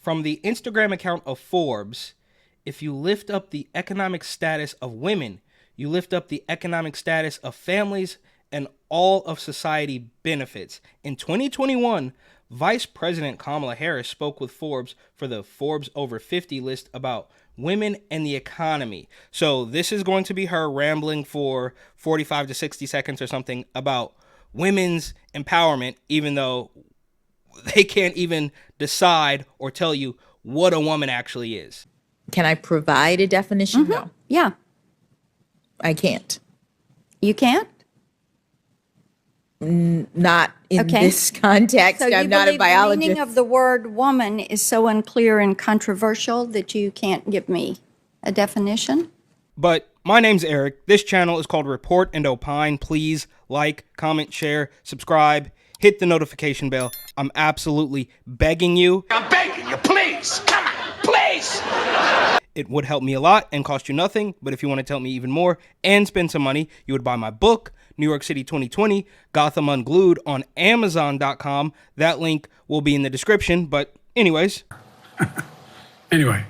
from the Instagram account of Forbes, if you lift up the economic status of women, you lift up the economic status of families, and all of society benefits. In 2021, Vice President Kamala Harris spoke with Forbes for the Forbes Over 50 list about women and the economy. So this is going to be her rambling for 45 to 60 seconds or something about women's empowerment, even though they can't even decide or tell you what a woman actually is. Can I provide a definition? No. Yeah. I can't. You can't? Not in Okay. this context. So you I'm not a believe biologist. the meaning of the word woman is so unclear and controversial that you can't give me a definition? But my name's Eric. This channel is called Report and Opine. Please like, comment, share, subscribe, hit the notification bell. I'm absolutely begging you. I'm begging you, please. Come on, please. It would help me a lot and cost you nothing. But if you want to tell me even more and spend some money, you would buy my book, New York City 2020, Gotham Unglued, on Amazon.com. That link will be in the description. But anyways. Anyway.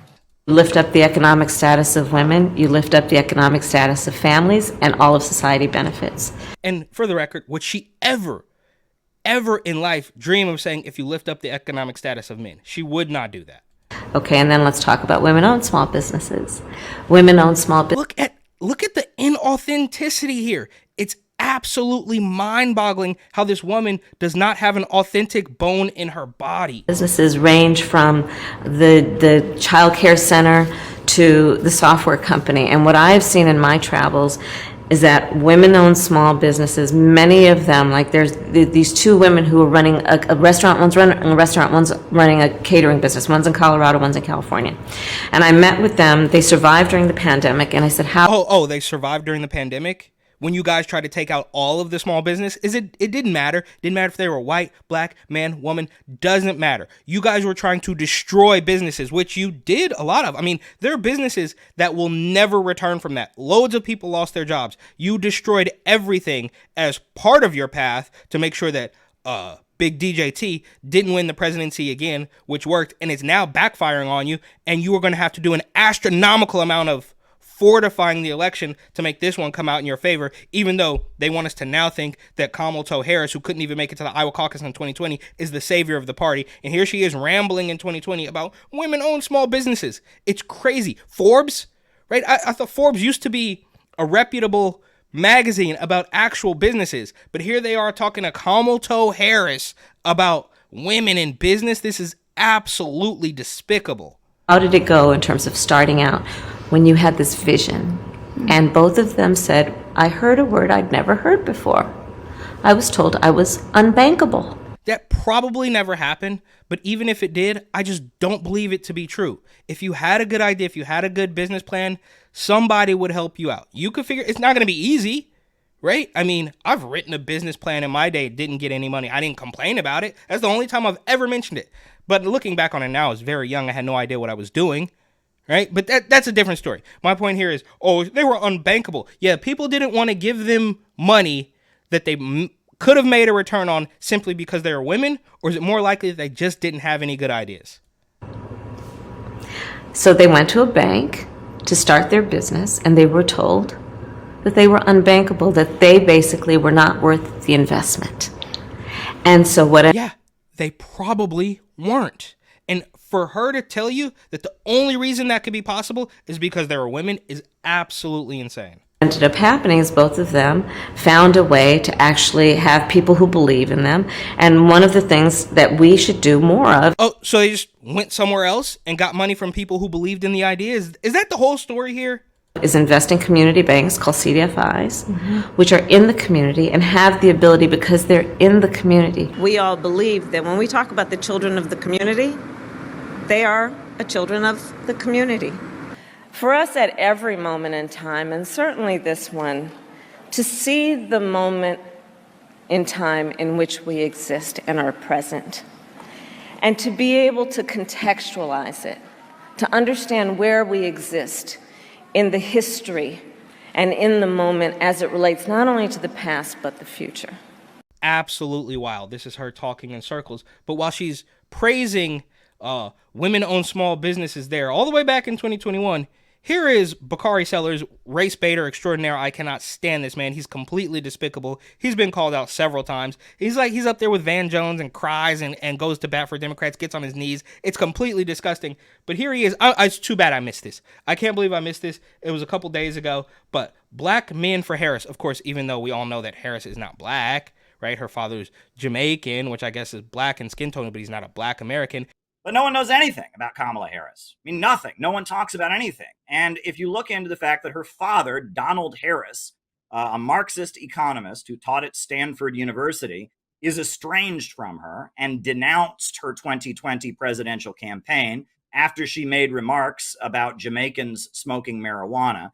Lift up the economic status of women, you lift up the economic status of families, and all of society benefits. And for the record, would she ever in life dream of saying if you lift up the economic status of men? She would not do that. Okay, and then let's talk about women-owned small businesses. Women-owned small businesses. Look at the inauthenticity here. It's absolutely mind-boggling how this woman does not have an authentic bone in her body. Businesses range from the child care center to the software company. And what I've seen in my travels is that women-owned small businesses, many of them, like there's these two women who are running a restaurant, one's running a restaurant, one's running a catering business, one's in Colorado, one's in California. And I met with them, they survived during the pandemic, and I said, how? Oh, they survived during the pandemic? When you guys tried to take out all of the small business, it didn't matter. Didn't matter if they were white, black, man, woman, doesn't matter. You guys were trying to destroy businesses, which you did a lot of. I mean, there are businesses that will never return from that. Loads of people lost their jobs. You destroyed everything as part of your path to make sure that Big DJT didn't win the presidency again, which worked, and it's now backfiring on you, and you are going to have to do an astronomical amount of fortifying the election to make this one come out in your favor, even though they want us to now think that Kamala Harris, who couldn't even make it to the Iowa caucus in 2020, is the savior of the party. And here she is rambling in 2020 about women-owned small businesses. It's crazy. Forbes, right? I thought Forbes used to be a reputable magazine about actual businesses, but here they are talking to Kamala Harris about women in business. This is absolutely despicable. How did it go in terms of starting out when you had this vision? And both of them said, I heard a word I'd never heard before. I was told I was unbankable. That probably never happened, but even if it did, I just don't believe it to be true. If you had a good idea, if you had a good business plan, somebody would help you out. You could figure, it's not going to be easy, right? I mean, I've written a business plan in my day, didn't get any money. I didn't complain about it. That's the only time I've ever mentioned it. But looking back on it now, I was very young. I had no idea what I was doing, right? But that's a different story. My point here is, they were unbankable. Yeah, people didn't want to give them money that they could have made a return on simply because they were women, or is it more likely that they just didn't have any good ideas? So they went to a bank to start their business, and they were told that they were unbankable, that they basically were not worth the investment. And so what? Yeah, they probably weren't. And for her to tell you that the only reason that could be possible is because they were women is absolutely insane. Ended up happening is both of them found a way to actually have people who believe in them. And one of the things that we should do more of. Oh, so they just went somewhere else and got money from people who believed in the idea? Is that the whole story here? Is invest in community banks called CDFIs, which are in the community and have the ability because they're in the community. We all believe that when we talk about the children of the community, they are a children of the community. For us at every moment in time, and certainly this one, to see the moment in time in which we exist and are present, and to be able to contextualize it, to understand where we exist in the history and in the moment as it relates not only to the past but the future. Absolutely wild. This is her talking in circles. But while she's praising women-owned small businesses there all the way back in 2021. Here is Bakari Sellers, race baiter extraordinaire. I cannot stand this man. He's completely despicable. He's been called out several times. He's up there with Van Jones and cries and goes to bat for Democrats, gets on his knees. It's completely disgusting. But here he is. It's too bad I missed this. I can't believe I missed this. It was a couple days ago. But black men for Harris. Of course, even though we all know that Harris is not black, right? Her father's Jamaican, which I guess is black in skin tone, but he's not a black American. But no one knows anything about Kamala Harris. I mean, nothing. No one talks about anything. And if you look into the fact that her father, Donald Harris, a Marxist economist who taught at Stanford University, is estranged from her and denounced her 2020 presidential campaign after she made remarks about Jamaicans smoking marijuana.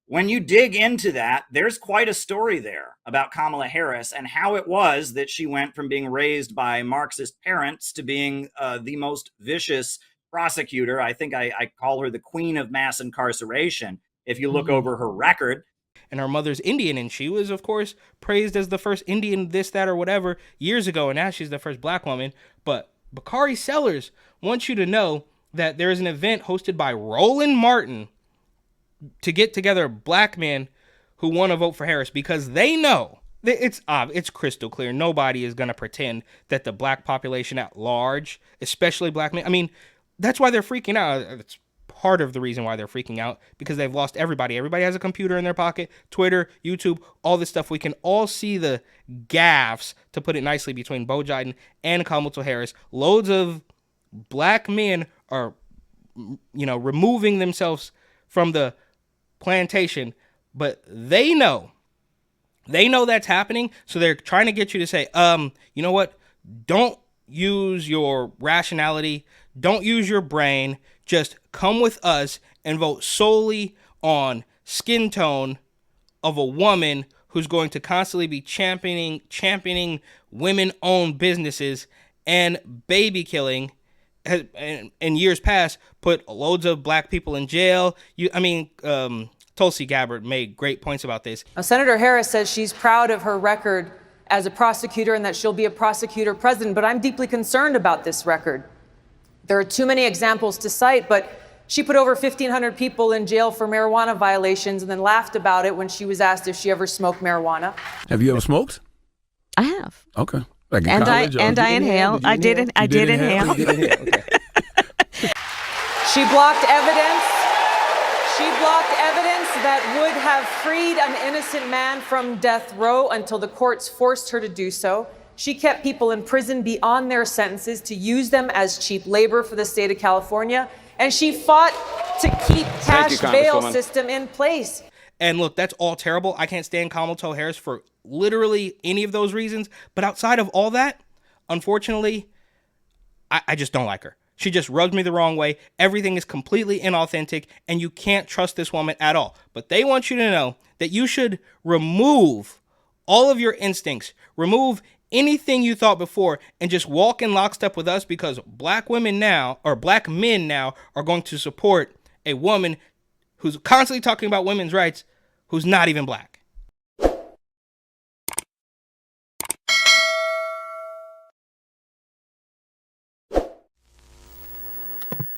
When you dig into that, there's quite a story there about Kamala Harris and how it was that she went from being raised by Marxist parents to being the most vicious prosecutor. I think I call her the queen of mass incarceration. If you look over her record. And her mother's Indian, and she was, of course, praised as the first Indian this, that, or whatever years ago, and now she's the first black woman. But Bakari Sellers wants you to know that there is an event hosted by Roland Martin to get together black men who want to vote for Harris, because they know it's crystal clear. Nobody is going to pretend that the black population at large, especially black men, I mean, that's why they're freaking out. It's part of the reason why they're freaking out, because they've lost everybody. Everybody has a computer in their pocket, Twitter, YouTube, all this stuff. We can all see the gaffes, to put it nicely, between Bo Biden and Kamala Harris. Loads of black men are, removing themselves from the plantation, but they know that's happening, so they're trying to get you to say, you know what, don't use your rationality, don't use your brain, just come with us and vote solely on skin tone of a woman who's going to constantly be championing women-owned businesses and baby killing, has, in years past, put loads of black people in jail. Tulsi Gabbard made great points about this. Now, Senator Harris says she's proud of her record as a prosecutor and that she'll be a prosecutor president, but I'm deeply concerned about this record. There are too many examples to cite, but she put over 1,500 people in jail for marijuana violations and then laughed about it when she was asked if she ever smoked marijuana. Have you ever smoked? I have. Okay. Like in And college, I inhaled. I did inhale. Okay. She blocked evidence. She blocked evidence that would have freed an innocent man from death row until the courts forced her to do so. She kept people in prison beyond their sentences to use them as cheap labor for the state of California. And she fought to keep cash bail system in place. And look, that's all terrible. I can't stand Kamala Harris for literally any of those reasons. But outside of all that, unfortunately, I just don't like her. She just rubs me the wrong way. Everything is completely inauthentic, and you can't trust this woman at all. But they want you to know that you should remove all of your instincts, remove anything you thought before, and just walk in lockstep with us, because black women now, or black men now, are going to support a woman who's constantly talking about women's rights, who's not even black.